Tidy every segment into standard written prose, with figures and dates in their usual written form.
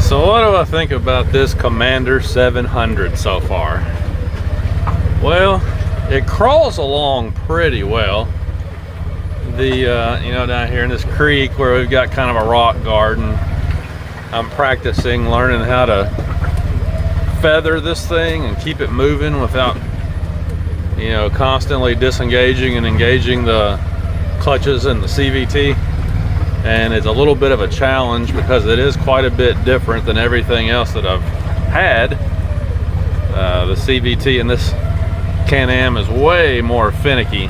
So what do I think about this Commander 700 so far? Well, it crawls along pretty well. You know, down here in this creek where we've got kind of a rock garden, I'm practicing learning how to feather this thing and keep it moving without, you know, constantly disengaging and engaging the clutches and the CVT. And it's a little bit of a challenge because it is quite a bit different than everything else that I've had. The CVT in this Can-Am is way more finicky.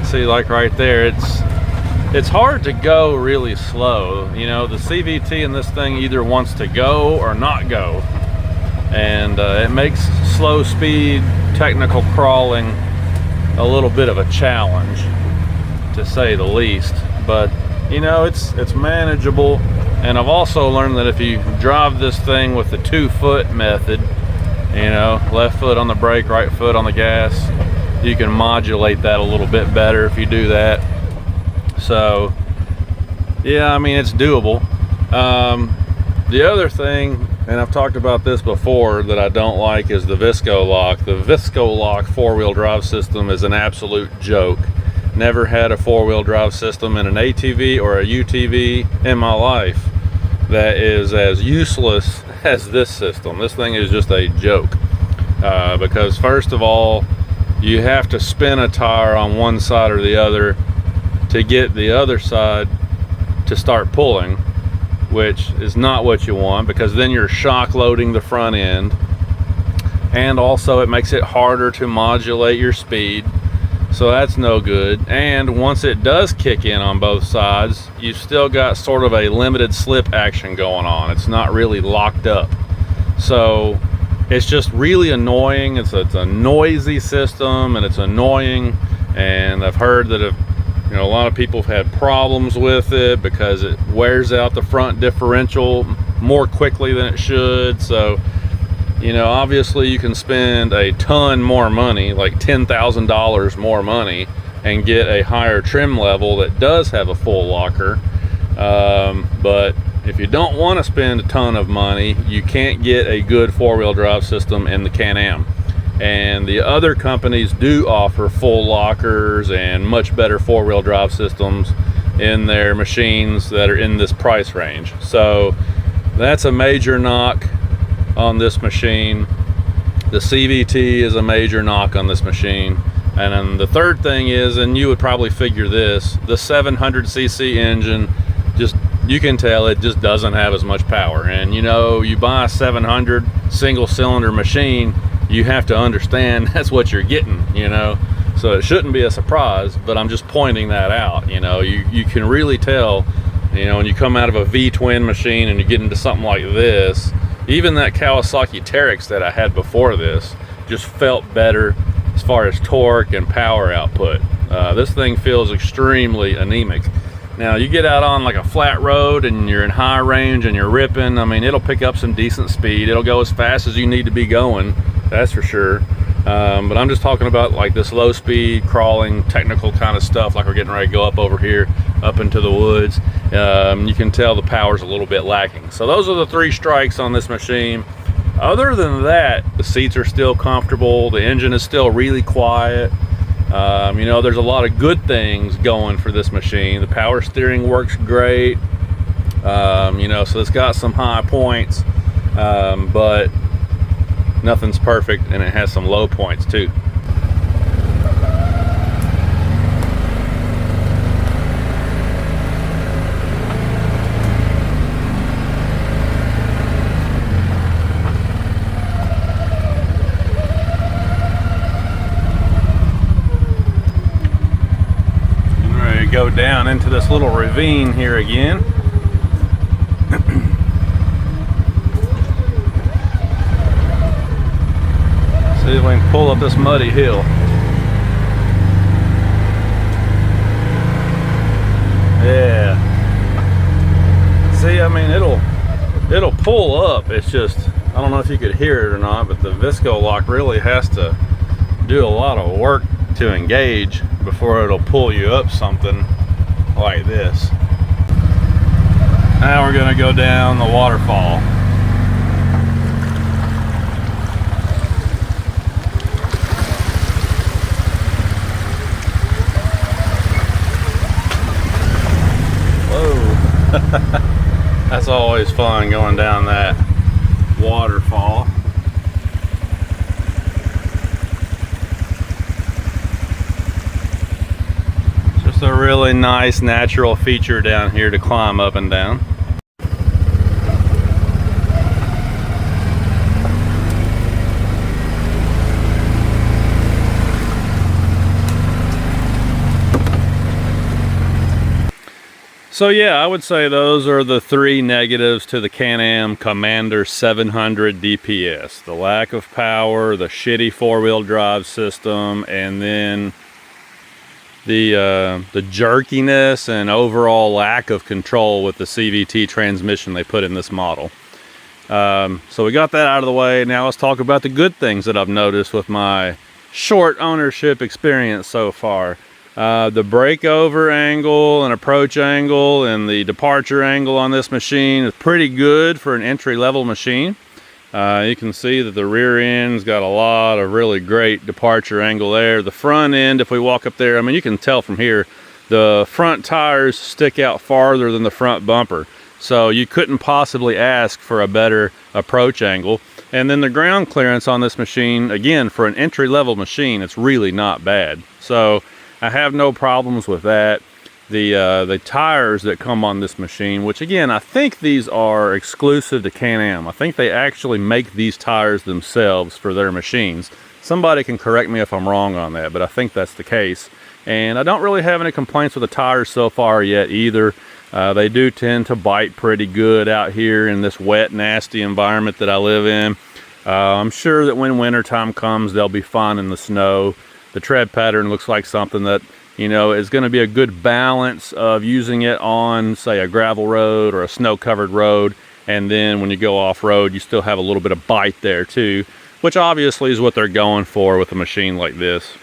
See, like right there, it's hard to go really slow. You know, the CVT in this thing either wants to go or not go, and it makes slow speed technical crawling a little bit of a challenge, to say the least. But you know, it's manageable. And I've also learned that if you drive this thing with the 2-foot method, you know, left foot on the brake, right foot on the gas, you can modulate that a little bit better if you do that. So yeah, I mean, it's doable. The other thing, and I've talked about this before, that I don't like is the Visco lock. The Visco lock 4-wheel drive system is an absolute joke. Never had a 4-wheel drive system in an ATV or a UTV in my life that is as useless as this system. This thing is just a joke, because first of all, you have to spin a tire on one side or the other to get the other side to start pulling, which is not what you want, because then you're shock loading the front end, and also it makes it harder to modulate your speed. So that's no good. And once it does kick in on both sides, you've still got sort of a limited slip action going on. It's not really locked up. So it's just really annoying. It's a noisy system, and it's annoying. And I've heard that you know, a lot of people have had problems with it because it wears out the front differential more quickly than it should. So, you know, obviously you can spend a ton more money, like $10,000 more money, and get a higher trim level that does have a full locker. But if you don't want to spend a ton of money, you can't get a good 4-wheel drive system in the Can-Am. And the other companies do offer full lockers and much better 4-wheel drive systems in their machines that are in this price range. So that's a major knock on this machine. The CVT is a major knock on this machine. And then the third thing is, and you would probably figure this, the 700cc engine, just, you can tell it just doesn't have as much power. And you know, you buy a 700 single cylinder machine, you have to understand that's what you're getting, you know. So it shouldn't be a surprise, but I'm just pointing that out. You know, you can really tell, you know, when you come out of a V-twin machine and you get into something like this. Even that Kawasaki Teryx that I had before this just felt better as far as torque and power output. This thing feels extremely anemic. Now you get out on like a flat road and you're in high range and you're ripping, I mean, it'll pick up some decent speed. It'll go as fast as you need to be going, that's for sure. But I'm just talking about like this low speed crawling technical kind of stuff, like we're getting ready to go up over here up into the woods. You can tell the power's a little bit lacking. So those are the 3 strikes on this machine. Other than that, the seats are still comfortable, the engine is still really quiet. You know, there's a lot of good things going for this machine. The power steering works great. You know, so it's got some high points, but nothing's perfect, and it has some low points too. I'm ready to go down into this little ravine here again. See if we can pull up this muddy hill. Yeah. See, I mean, it'll pull up. It's just, I don't know if you could hear it or not, but the Visco lock really has to do a lot of work to engage before it'll pull you up something like this. Now we're gonna go down the waterfall. That's always fun going down that waterfall. Just a really nice natural feature down here to climb up and down. So yeah, I would say those are the three negatives to the Can-Am Commander 700 DPS. The lack of power, the shitty four-wheel drive system, and then the jerkiness and overall lack of control with the CVT transmission they put in this model. So we got that out of the way. Now let's talk about the good things that I've noticed with my short ownership experience so far. The breakover angle and approach angle and the departure angle on this machine is pretty good for an entry-level machine. You can see that the rear end's got a lot of really great departure angle there. The front end, if we walk up there, I mean, you can tell from here, the front tires stick out farther than the front bumper. So you couldn't possibly ask for a better approach angle. And then the ground clearance on this machine, again, for an entry-level machine, it's really not bad. So I have no problems with that. The tires that come on this machine, which again, I think these are exclusive to Can-Am. I think they actually make these tires themselves for their machines. Somebody can correct me if I'm wrong on that, but I think that's the case. And I don't really have any complaints with the tires so far yet either. They do tend to bite pretty good out here in this wet, nasty environment that I live in. I'm sure that when wintertime comes, they'll be fine in the snow. The tread pattern looks like something that, you know, is going to be a good balance of using it on, say, a gravel road or a snow-covered road, and then when you go off-road, you still have a little bit of bite there too, which obviously is what they're going for with a machine like this.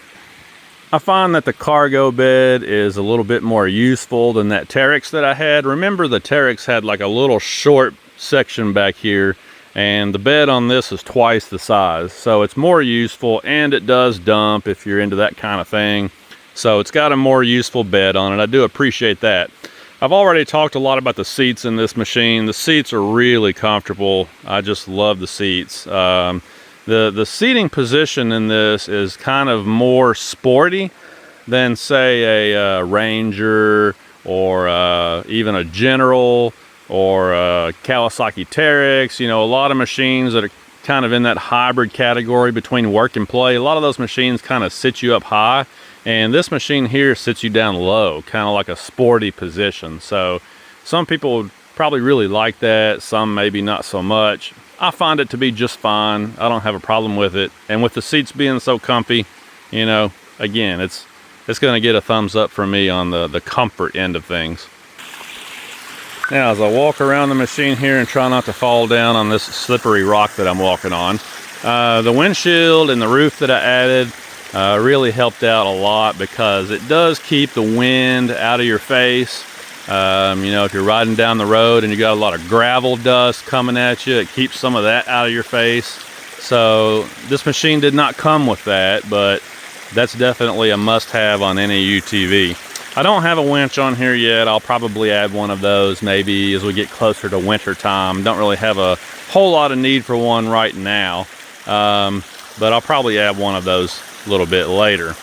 I find that the cargo bed is a little bit more useful than that Terex that I had. Remember, the Terex had like a little short section back here, and the bed on this is twice the size, so it's more useful, and it does dump if you're into that kind of thing. So it's got a more useful bed on it. I do appreciate that. I've already talked a lot about the seats in this machine. The seats are really comfortable. I just love the seats. The seating position in this is kind of more sporty than, say, a Ranger or even a General or Kawasaki Terex. You know, a lot of machines that are kind of in that hybrid category between work and play. A lot of those machines kind of sit you up high, and this machine here sits you down low, kind of like a sporty position. So some people would probably really like that, some maybe not so much. I find it to be just fine. I don't have a problem with it, and with the seats being so comfy, you know, again, it's going to get a thumbs up from me on the comfort end of things. Now, as I walk around the machine here and try not to fall down on this slippery rock that I'm walking on, the windshield and the roof that I added really helped out a lot, because it does keep the wind out of your face. You know, if you're riding down the road and you got a lot of gravel dust coming at you, it keeps some of that out of your face. So this machine did not come with that, but that's definitely a must-have on any UTV. I don't have a winch on here yet. I'll probably add one of those maybe as we get closer to winter time. Don't really have a whole lot of need for one right now, but I'll probably add one of those a little bit later.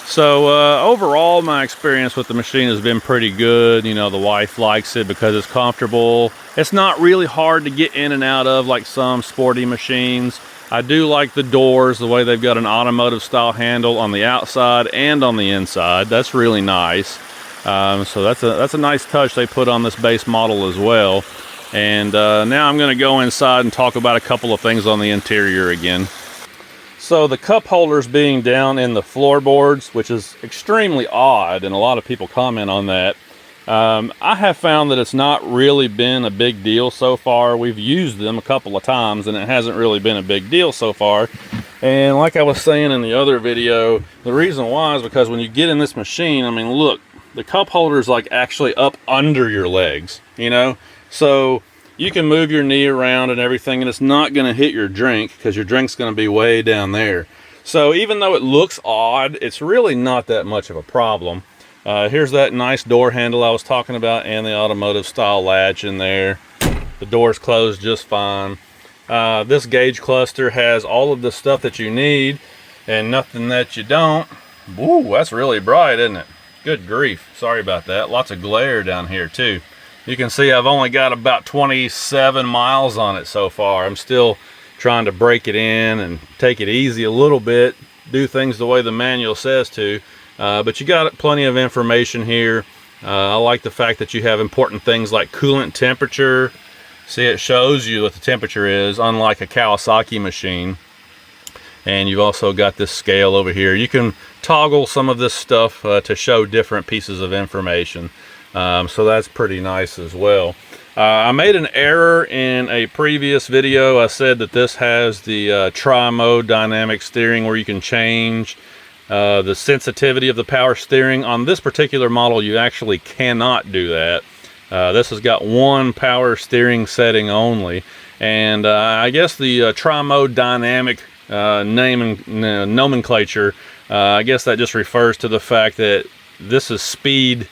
So overall, my experience with the machine has been pretty good. You know, the wife likes it because it's comfortable. It's not really hard to get in and out of like some sporty machines. I do like the doors, the way they've got an automotive style handle on the outside and on the inside. That's really nice. So that's a nice touch they put on this base model as well. And now I'm going to go inside and talk about a couple of things on the interior again. So the cup holders being down in the floorboards, which is extremely odd, and a lot of people comment on that. I have found that it's not really been a big deal so far. We've used them a couple of times and it hasn't really been a big deal so far. And like I was saying in the other video, the reason why is because when you get in this machine, I mean, look, the cup holder is like actually up under your legs, you know? So you can move your knee around and everything, and it's not going to hit your drink because your drink's going to be way down there. So even though it looks odd, it's really not that much of a problem. Here's that nice door handle I was talking about, and the automotive style latch in there. The door's closed just fine. This gauge cluster has all of the stuff that you need and nothing that you don't. Woo, that's really bright, isn't it? Good grief. Sorry about that. Lots of glare down here too. You can see I've only got about 27 miles on it so far. I'm still trying to break it in and take it easy a little bit, do things the way the manual says to. But you got plenty of information here. I like the fact that you have important things like coolant temperature. See, it shows you what the temperature is, unlike a Kawasaki machine. And you've also got this scale over here. You can toggle some of this stuff to show different pieces of information. So that's pretty nice as well. I made an error in a previous video. I said that this has the tri-mode dynamic steering where you can change the sensitivity of the power steering. On this particular model, you actually cannot do that. This has got one power steering setting only. And I guess the tri-mode dynamic nomenclature, I guess that just refers to the fact that this is speed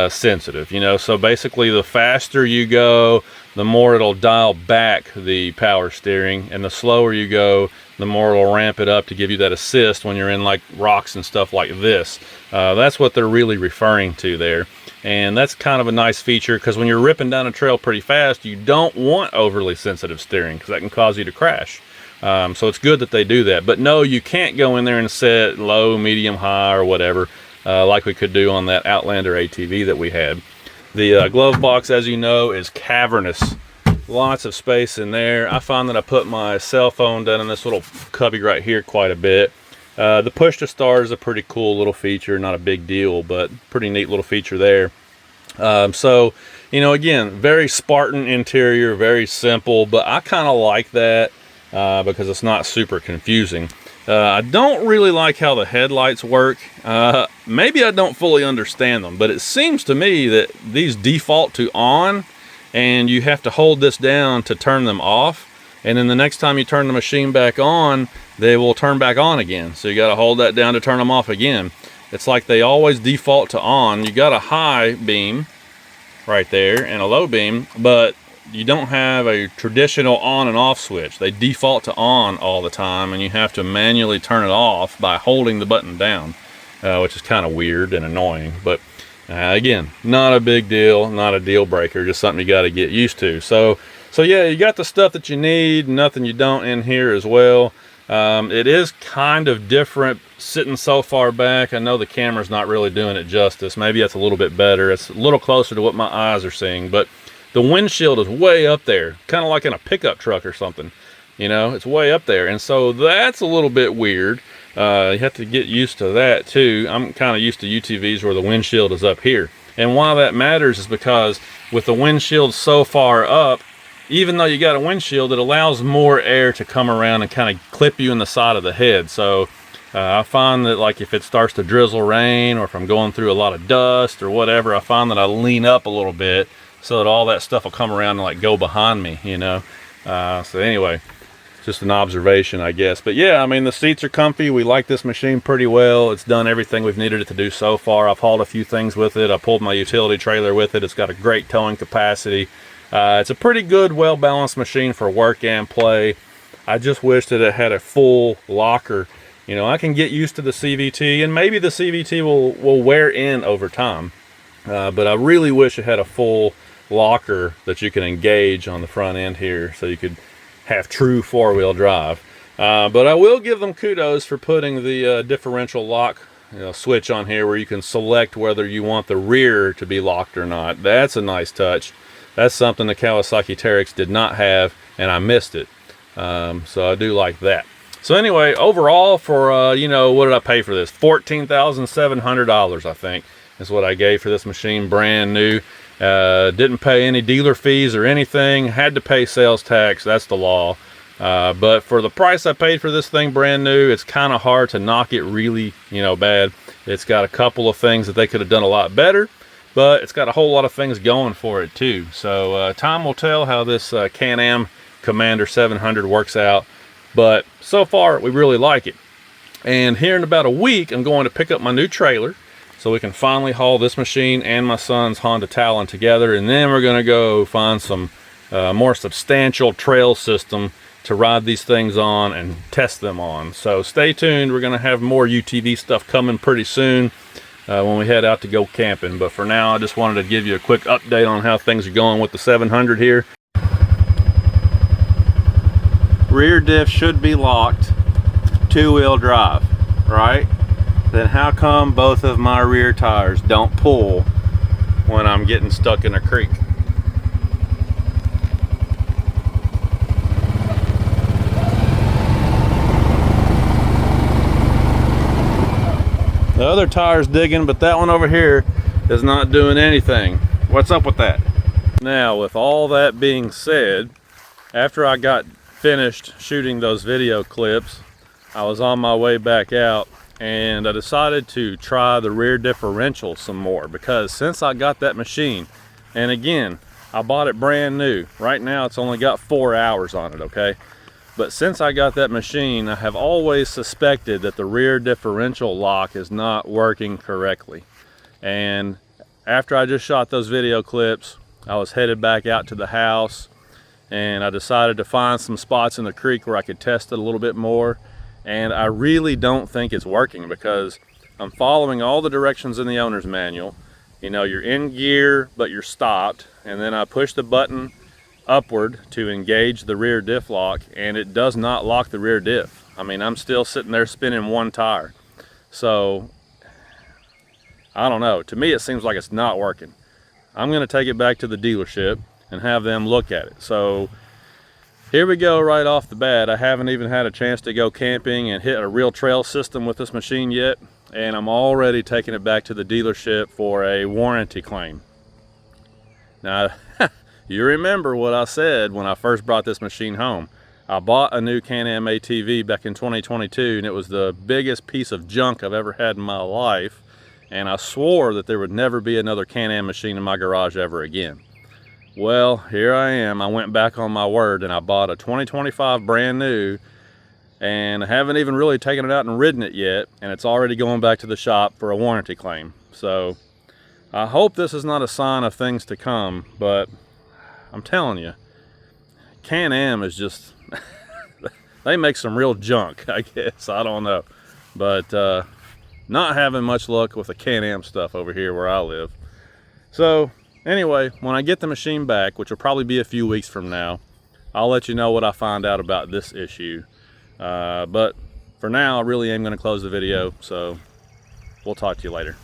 sensitive, you know. So basically the faster you go, the more it'll dial back the power steering, and the slower you go, the more it'll ramp it up to give you that assist when you're in like rocks and stuff like this. That's what they're really referring to there. And that's kind of a nice feature, because when you're ripping down a trail pretty fast, you don't want overly sensitive steering because that can cause you to crash. So it's good that they do that. But no, you can't go in there and set low, medium, high, or whatever, like we could do on that Outlander ATV that we had. The glove box, as you know, is cavernous. Lots of space in there. I find that I put my cell phone down in this little cubby right here quite a bit. The push to start is a pretty cool little feature, not a big deal, but pretty neat little feature there. So, you know, again, very Spartan interior, very simple, but I kind of like that because it's not super confusing. I don't really like how the headlights work. Maybe I don't fully understand them, but it seems to me that these default to on, and you have to hold this down to turn them off. And then the next time you turn the machine back on, they will turn back on again. So you got to hold that down to turn them off again. It's like they always default to on. You got a high beam right there and a low beam, but you don't have a traditional on and off switch. They default to on all the time, and you have to manually turn it off by holding the button down, which is kind of weird and annoying. But again, not a big deal, not a deal breaker, just something you got to get used to. So yeah, you got the stuff that you need, nothing you don't in here as well. It is kind of different sitting so far back. I know the camera's not really doing it justice. Maybe that's a little bit better. It's a little closer to what my eyes are seeing, but the windshield is way up there, kind of like in a pickup truck or something. You know, it's way up there, and so that's a little bit weird. You have to get used to that too. I'm kind of used to UTVs where the windshield is up here, and why that matters is because with the windshield so far up, even though you got a windshield, it allows more air to come around and kind of clip you in the side of the head. So I find that, like, if it starts to drizzle rain, or if I'm going through a lot of dust or whatever, I find that I lean up a little bit so that all that stuff will come around and like go behind me, you know. So anyway, just an observation, I guess. But yeah, I mean, the seats are comfy. We like this machine pretty well. It's done everything we've needed it to do so far. I've hauled a few things with it. I pulled my utility trailer with it. It's got a great towing capacity. It's a pretty good, well-balanced machine for work and play. I just wish that it had a full locker. You know, I can get used to the CVT, and maybe the CVT will wear in over time. But I really wish it had a full locker that you can engage on the front end here, so you could have true four-wheel drive. But I will give them kudos for putting the differential lock switch on here, where you can select whether you want the rear to be locked or not. That's a nice touch. That's something the Kawasaki Teryx did not have, and I missed it. So I do like that. So anyway, overall, for you know, what did I pay for this? $14,700, I think, is what I gave for this machine, brand new. Didn't pay any dealer fees or anything. Had to pay sales tax. That's the law. But for the price I paid for this thing brand new, it's kind of hard to knock it really, you know, bad. It's got a couple of things that they could have done a lot better, but it's got a whole lot of things going for it too. So time will tell how this Can-Am Commander 700 works out, but so far we really like it. And here in about a week, I'm going to pick up my new trailer so we can finally haul this machine and my son's Honda Talon together, and then we're going to go find some more substantial trail system to ride these things on and test them on. So stay tuned. We're going to have more UTV stuff coming pretty soon when we head out to go camping. But for now, I just wanted to give you a quick update on how things are going with the 700 here. Rear diff should be locked, two-wheel drive, right? Then how come both of my rear tires don't pull when I'm getting stuck in a creek? The other tire's digging, but that one over here is not doing anything. What's up with that? Now, with all that being said, after I got finished shooting those video clips, I was on my way back out and I decided to try the rear differential some more, because since I got that machine, and again, I bought it brand new. Right now it's only got 4 hours on it, okay? But since I got that machine, I have always suspected that the rear differential lock is not working correctly. And after I just shot those video clips, I was headed back out to the house and I decided to find some spots in the creek where I could test it a little bit more. And I really don't think it's working, because I'm following all the directions in the owner's manual. You know, you're in gear, but you're stopped. And then I push the button upward to engage the rear diff lock, and it does not lock the rear diff. I mean, I'm still sitting there spinning one tire. So, I don't know. To me, it seems like it's not working. I'm going to take it back to the dealership and have them look at it. So, here we go right off the bat. I haven't even had a chance to go camping and hit a real trail system with this machine yet, and I'm already taking it back to the dealership for a warranty claim. Now, you remember what I said when I first brought this machine home. I bought a new Can-Am ATV back in 2022, and it was the biggest piece of junk I've ever had in my life, and I swore that there would never be another Can-Am machine in my garage ever again. Well, here I am. I went back on my word and I bought a 2025 brand new, and I haven't even really taken it out and ridden it yet, and it's already going back to the shop for a warranty claim. So I hope this is not a sign of things to come, but I'm telling you, Can-Am is just, they make some real junk, I guess. I don't know. But not having much luck with the Can-Am stuff over here where I live. So anyway, when I get the machine back, which will probably be a few weeks from now, I'll let you know what I find out about this issue. But for now, I really am going to close the video, so we'll talk to you later.